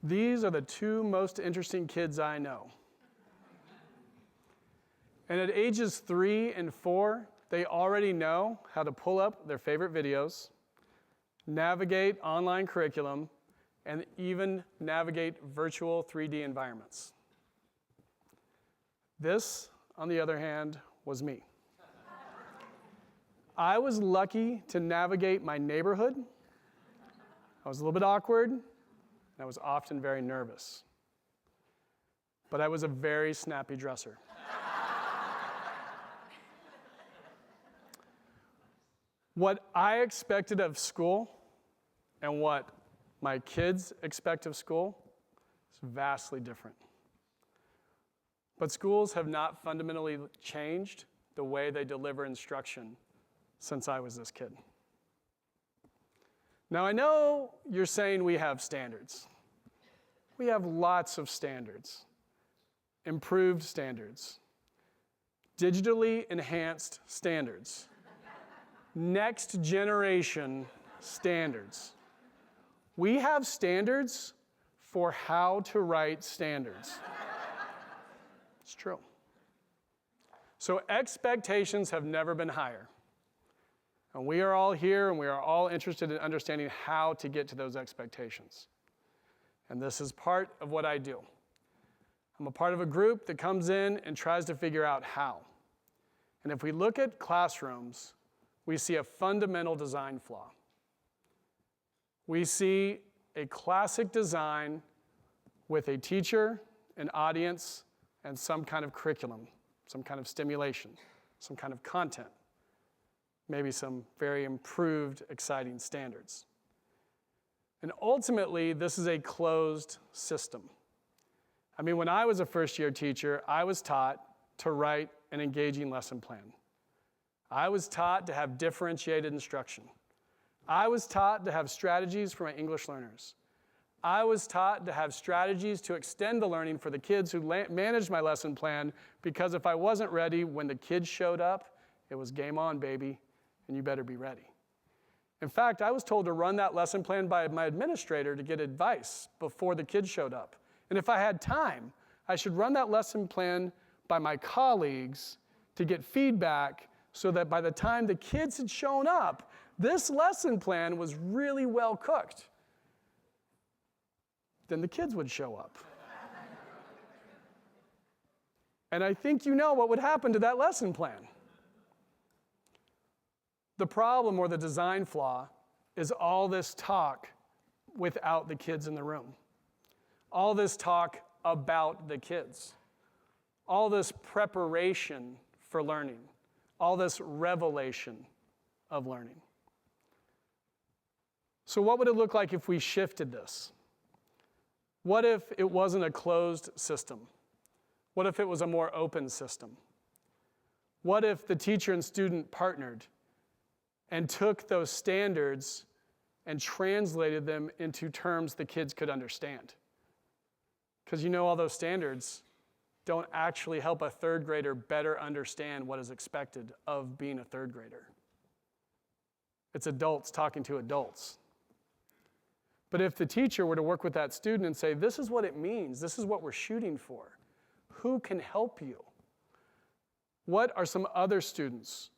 These are the two most interesting kids I know. And at ages 3 and 4, they already know how to pull up their favorite videos, navigate online curriculum, and even navigate virtual 3D environments. This, on the other hand, was me. I was lucky to navigate my neighborhood. I was a little bit awkward, and I was often very nervous. But I was a very snappy dresser. What I expected of school and what my kids expect of school is vastly different. But schools have not fundamentally changed the way they deliver instruction since I was this kid. Now, I know you're saying we have standards. We have lots of standards, improved standards, digitally enhanced standards, next generation standards. We have standards for how to write standards. It's true. So expectations have never been higher. And we are all here, and we are all interested in understanding how to get to those expectations. And this is part of what I do. I'm a part of a group that comes in and tries to figure out how. And if we look at classrooms, we see a fundamental design flaw. We see a classic design with a teacher, an audience, and some kind of curriculum, some kind of stimulation, some kind of content. Maybe some very improved, exciting standards. And ultimately, this is a closed system. I mean, when I was a first-year teacher, I was taught to write an engaging lesson plan. I was taught to have differentiated instruction. I was taught to have strategies for my English learners. I was taught to have strategies to extend the learning for the kids who managed my lesson plan, because if I wasn't ready when the kids showed up, it was game on, baby. And you better be ready. In fact, I was told to run that lesson plan by my administrator to get advice before the kids showed up. And if I had time, I should run that lesson plan by my colleagues to get feedback so that by the time the kids had shown up, this lesson plan was really well cooked. Then the kids would show up. And I think you know what would happen to that lesson plan. The problem, or the design flaw, is all this talk without the kids in the room. All this talk about the kids. All this preparation for learning. All this revelation of learning. So what would it look like if we shifted this? What if it wasn't a closed system? What if it was a more open system? What if the teacher and student partnered and took those standards and translated them into terms the kids could understand? Because you know, all those standards don't actually help a third grader better understand what is expected of being a third grader. It's adults talking to adults. But if the teacher were to work with that student and say, this is what it means, this is what we're shooting for, who can help you? What are some other students?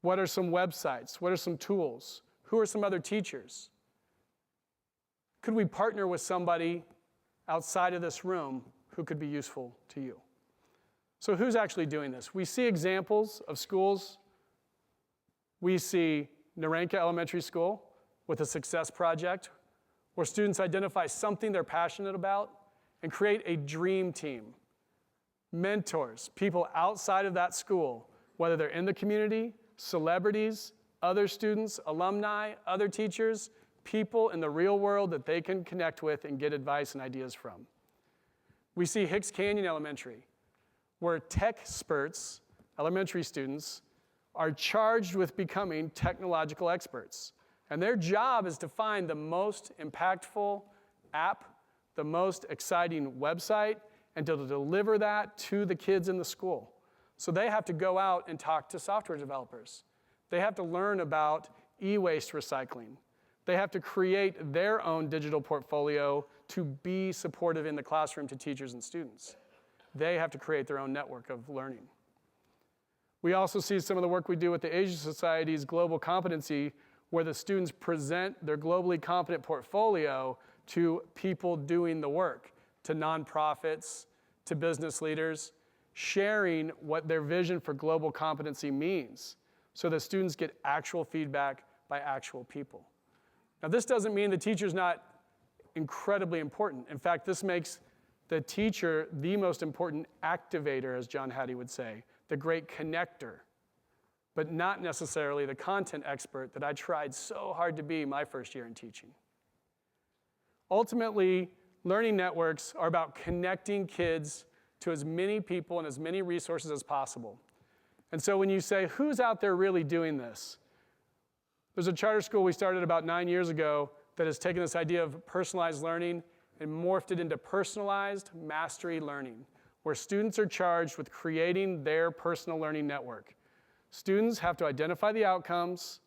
What are some websites? What are some tools? Who are some other teachers? Could we partner with somebody outside of this room who could be useful to you? So who's actually doing this? We see examples of schools. We see Narenka Elementary School with a success project where students identify something they're passionate about and create a dream team. Mentors, people outside of that school, whether they're in the community, celebrities, other students, alumni, other teachers, people in the real world that they can connect with and get advice and ideas from. We see Hicks Canyon Elementary, where tech experts, elementary students, are charged with becoming technological experts. And their job is to find the most impactful app, the most exciting website, and to deliver that to the kids in the school. So they have to go out and talk to software developers. They have to learn about e-waste recycling. They have to create their own digital portfolio to be supportive in the classroom to teachers and students. They have to create their own network of learning. We also see some of the work we do with the Asia Society's Global Competency, where the students present their globally competent portfolio to people doing the work, to nonprofits, to business leaders, sharing what their vision for global competency means, so that students get actual feedback by actual people. Now, this doesn't mean the teacher's not incredibly important. In fact, this makes the teacher the most important activator, as John Hattie would say, the great connector, but not necessarily the content expert that I tried so hard to be my first year in teaching. Ultimately, learning networks are about connecting kids to as many people and as many resources as possible. And so when you say, who's out there really doing this? There's a charter school we started about 9 years ago that has taken this idea of personalized learning and morphed it into personalized mastery learning, where students are charged with creating their personal learning network. Students have to identify the outcomes,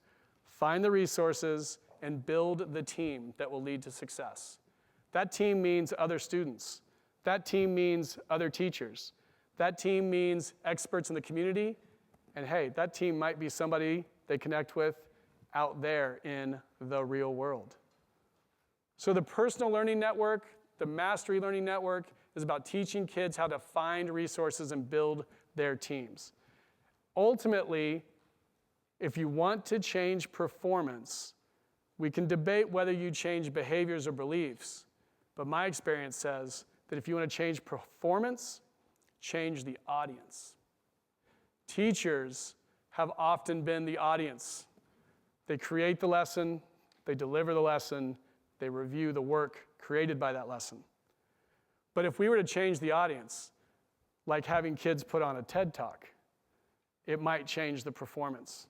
find the resources, and build the team that will lead to success. That team means other students. That team means other teachers. That team means experts in the community. And hey, that team might be somebody they connect with out there in the real world. So the personal learning network, the mastery learning network, is about teaching kids how to find resources and build their teams. Ultimately, if you want to change performance, we can debate whether you change behaviors or beliefs, but my experience says that if you want to change performance, change the audience. Teachers have often been the audience. They create the lesson, they deliver the lesson, they review the work created by that lesson. But if we were to change the audience, like having kids put on a TED Talk, it might change the performance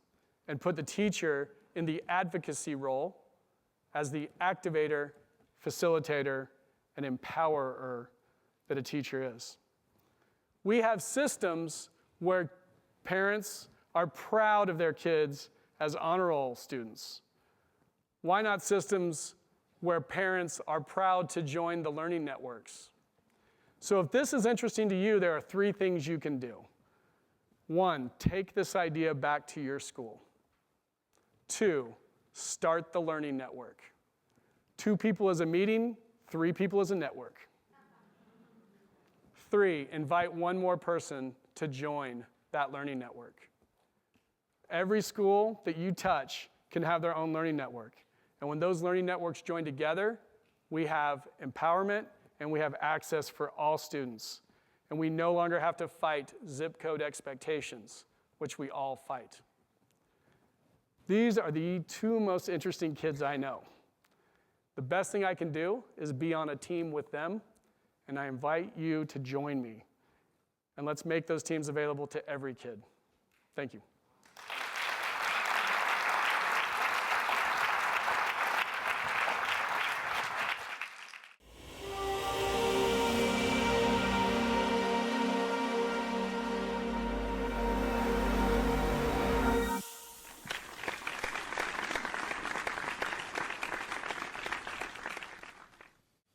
and put the teacher in the advocacy role as the activator, facilitator, and empowerer that a teacher is. We have systems where parents are proud of their kids as honor roll students. Why not systems where parents are proud to join the learning networks? So if this is interesting to you, there are 3 things you can do. 1, take this idea back to your school. 2, start the learning network. 2 people as a meeting, 3 people as a network. 3, invite 1 more person to join that learning network. Every school that you touch can have their own learning network. And when those learning networks join together, we have empowerment and we have access for all students. And we no longer have to fight zip code expectations, which we all fight. These are the 2 most interesting kids I know. The best thing I can do is be on a team with them, and I invite you to join me. And let's make those teams available to every kid. Thank you.